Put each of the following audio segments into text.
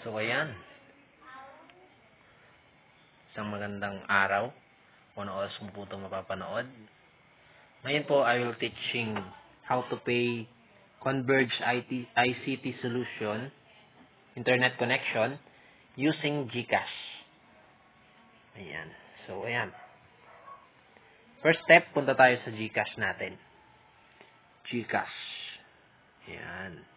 So, ayan. Isang magandang araw. Kung ano oras mo po ito mapapanood. Ngayon po, I will teaching how to pay Converge ICT solution, internet connection, using Gcash. Ayan. So, ayan. First step, punta tayo sa Gcash natin. Gcash. Ayan.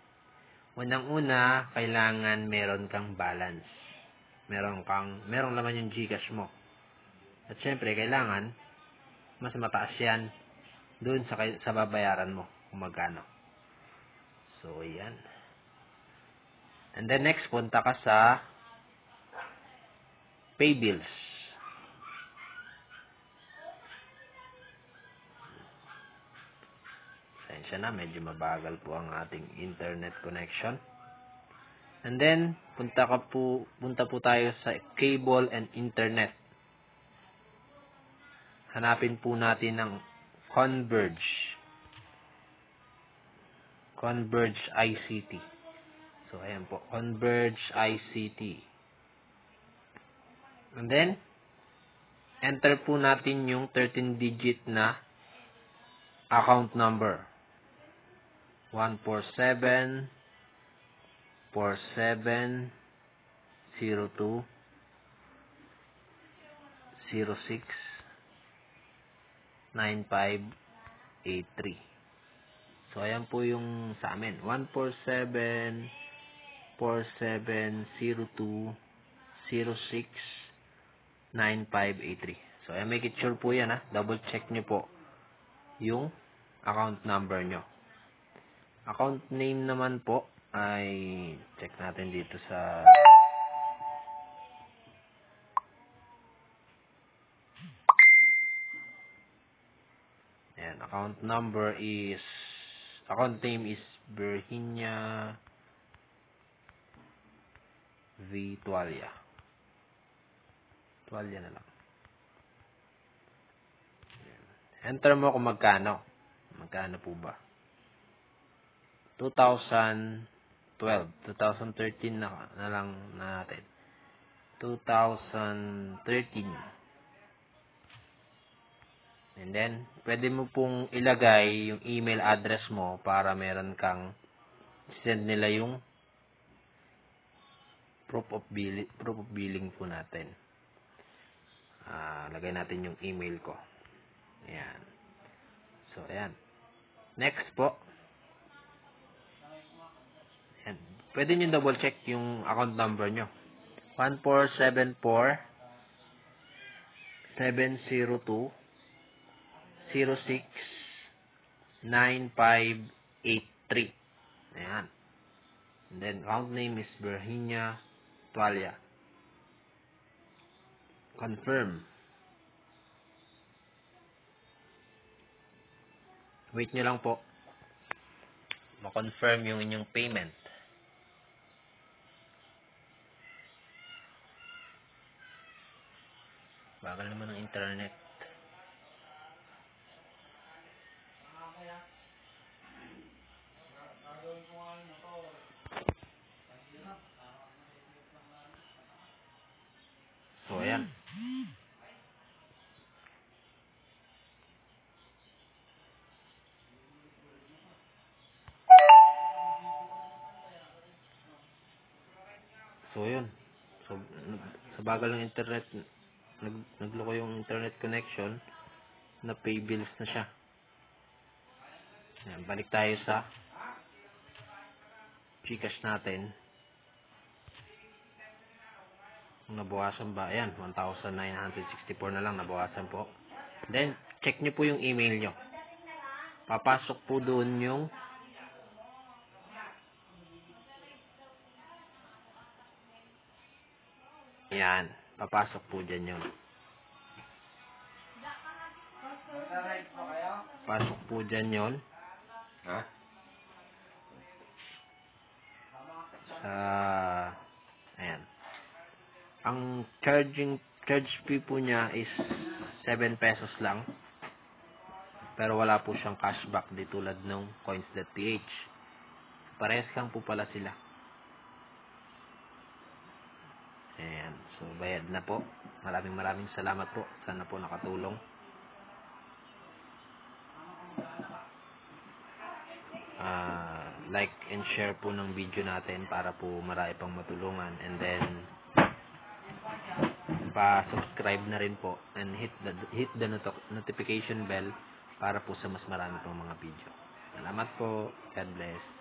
Unang-una, kailangan meron kang balance. Merong laman yung Gcash mo. At syempre, kailangan mas mataas yan doon sa babayaran mo kung magkano. So, ayan. And then next, punta ka sa Pay Bills. Pasensya na, medyo mabagal po ang ating internet connection. And then, punta po tayo sa cable and internet. Hanapin po natin ng Converge ICT. So, ayan po. Converge ICT. And then, enter po natin yung 13-digit na account number. 147 47 02 06 9583. So, ayan po yung sa amin. 147 47 02 06 9583. So, ayan, make it sure po yan, ha. Double check nyo po yung account number nyo. Account name naman po ay check natin dito sa ayan, account name is Virginia V. Tualia na lang. Enter mo kung magkano po ba. 2012, 2013 na lang natin. 2013. And then, pwede mo pong ilagay yung email address mo para meron kang send nila yung proof of billing po natin. Lagay natin yung email ko. Ayan. So, ayan. Next po. Ayan. Pwede nyo double check yung account number nyo. 1474 702 06 9583. Ayan. And then, account name is Virginia Tualia. Confirm. Wait nyo lang po. Ma-confirm yung inyong payment. Bagal naman ang internet. So, ayan. So, yun. So, sa bagal ng internet, nagloko yung internet connection, na pay bills na siya. Ayan, balik tayo sa Gcash natin. Nabawasan ba? Ayan, 1,964 na lang nabawasan po. Then, check nyo po yung email nyo. Papasok po doon yung ayan, papasok po dyan yun. Pasok po dyan yun. Ayan. Ang charge fee po niya is 7 pesos lang. Pero wala po siyang cashback di tulad ng coins.ph. Parehas lang po pala sila. Ayan. So, bayad na po. Maraming salamat po. Sana po nakatulong. Like and share po ng video natin para po marami pang matulungan. And then, pa-subscribe na rin po and hit the notification bell para po sa mas marami pang mga video. Salamat po. God bless.